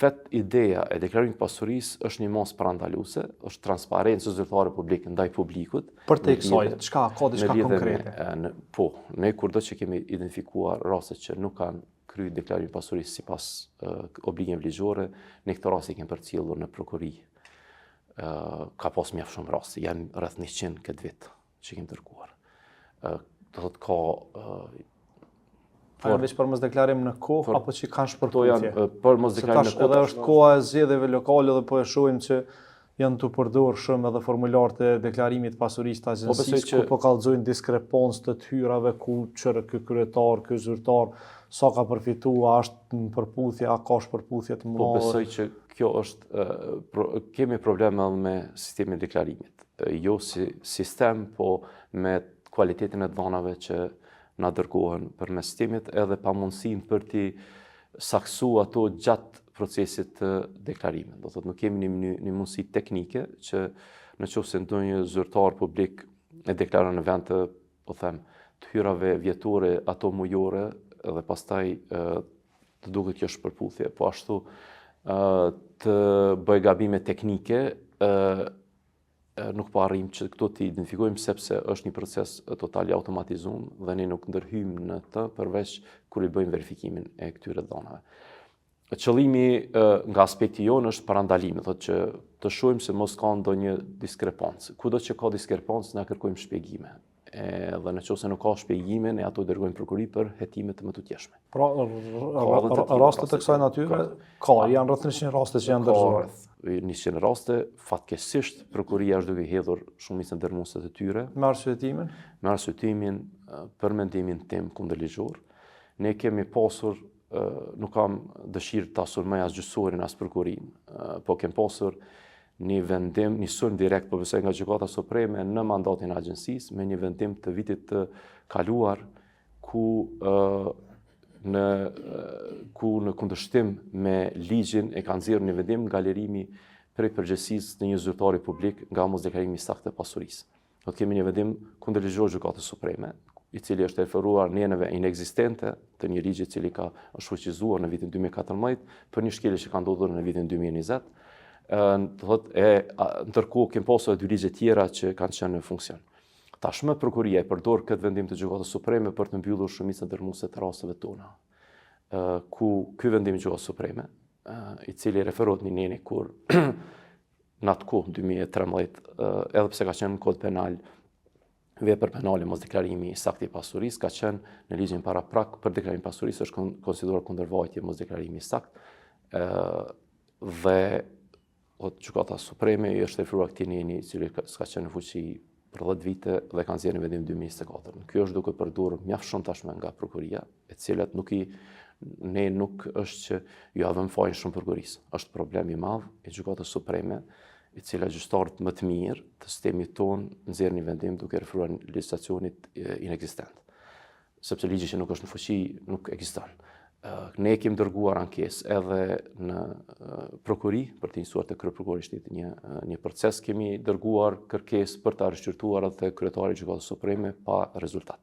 vet ideja e deklarimit pasurisë është një mos parandaluese, është transparencë zyrtare publike ndaj publikut. Për te kësaj, çka ka diçka konkrete? Po, ne kurdo që kemi identifikuar raste që nuk kanë kry deklarimin pasurisë sipas obligimeve ligjore, ne këto raste kemi përcjellur në prokuri. Ka pas mjaft shumë raste, janë rreth 100 këtë vit që kemi dërguar. Do thotë ka janë veç për mos deklarim në kohë apo që kanë shpërthyer? Për mos deklarim në kohë. Edhe është koha e zgjedhjeve lokale dhe po e shohim që janë të përdorur shumë edhe formularët e deklarimit pasurisë të agjencisë, ku po kallëzojnë diskrepancë të hyrave ku çrë ky kryetar, ky zyrtar, sa ka përfituar, është në përputhje, a ka shpërputhje të mëdha? Po besoj që kjo është kemi probleme me sistemin e deklarimit. Jo si sistem, po me kualitetin e dhënave që na dërgohen përmes sistemit edhe pamundësinë për t'i saksuar ato gjatë procesit të deklarimit. Do thotë nuk kemi një mundësi teknike që nëse ndonjë zyrtar publik e deklaron në vend të, po them, të hyrave vjetore ato mujore dhe pastaj të duket kjo shpërputhje, po ashtu të bëj gabime teknike nuk po arrim që këto të identifikojmë sepse është një proces total i automatizuar dhe ne nuk ndërhyjmë në të përveç kur i bëjmë verifikimin e këtyre dhënave. Qëllimi nga aspekti jonë është parandalimi, thotë që të shohim se mos ka ndonjë diskrepancë. Kudo që ka diskrepancë na kërkojmë shpjegime. Dhe nëse nuk ka shpjegime, ne ato dërgojmë prokuri për hetime të mëtutjeshme. Pra, raste të kësaj natyre janë rreth 100 raste që janë dërzuar. 100 raste, fatkeqësisht prokuria është duke hedhur shumicën dërmuese të tyre. Me arsyetimin? Me arsyetimin për mendimin tim kundërligjor. Ne kemi pasur, nuk kam dëshirë ta sulmoj as gjyqësorin as prokurinë, po kem pasur një vendim, një sulm direkt po besoj nga Gjykata Supreme në mandatin e agjencisë me një vendim të vitit të kaluar ku në kundërshtim me ligjin e ka nxjerrë një vendim nga lirimi prej përgjegjësisë të një zyrtari publik nga mosdeklarimi i saktë të pasurisë. Do të kemi një vendim kundërligjor Gjykatës Supreme, i cili është referuar në enëve inekzistente të një ligji i cili ka shfuqizuar në vitin 2014 për një shkelje që ka ndodhur në vitin 2020. Ndërkohë kemi pasur dy ligje tjera që kanë qenë në funksion. Tashmë prokuria e përdor këtë vendim të Gjykatës Supreme për të mbyllur shumicën dërmuese të rasteve tona. Ku ky vendim i Gjykatës Supreme, i cili referohet në neni kur në atë kohë 2013, edhe pse ka qenë në kod penal, vepër penale mos deklarimi i saktë i pasurisë, ka qenë në ligjin paraprak për deklarimin e pasurisë është konsideruar kundërvajtje mos deklarimi i saktë dhe Gjykata Supreme i është referuar këtij neni i cili ka qenë në fuqi për 10 vite dhe kanë nxjerrë një vendim 2024. Ky është duke përdorur mjaft shumë tashmë nga prokuria, e cilat nuk është që ju avëm fajin shumë prokurisë. Është problem i madh i Gjykatës Supreme, i cila gjyqtarët më të mirë të sistemit tonë nxjerrin një vendim duke referuar legjislacionit inekzistent. Sepse ligji që nuk është në fuqi nuk ekziston. Ne kemi dërguar ankesë edhe në prokuri për të instruar te kryeprokurori i shtetit një proces, kemi dërguar kërkesë për të arrestuar atë kryetarin e Gjykatës Supreme pa rezultat.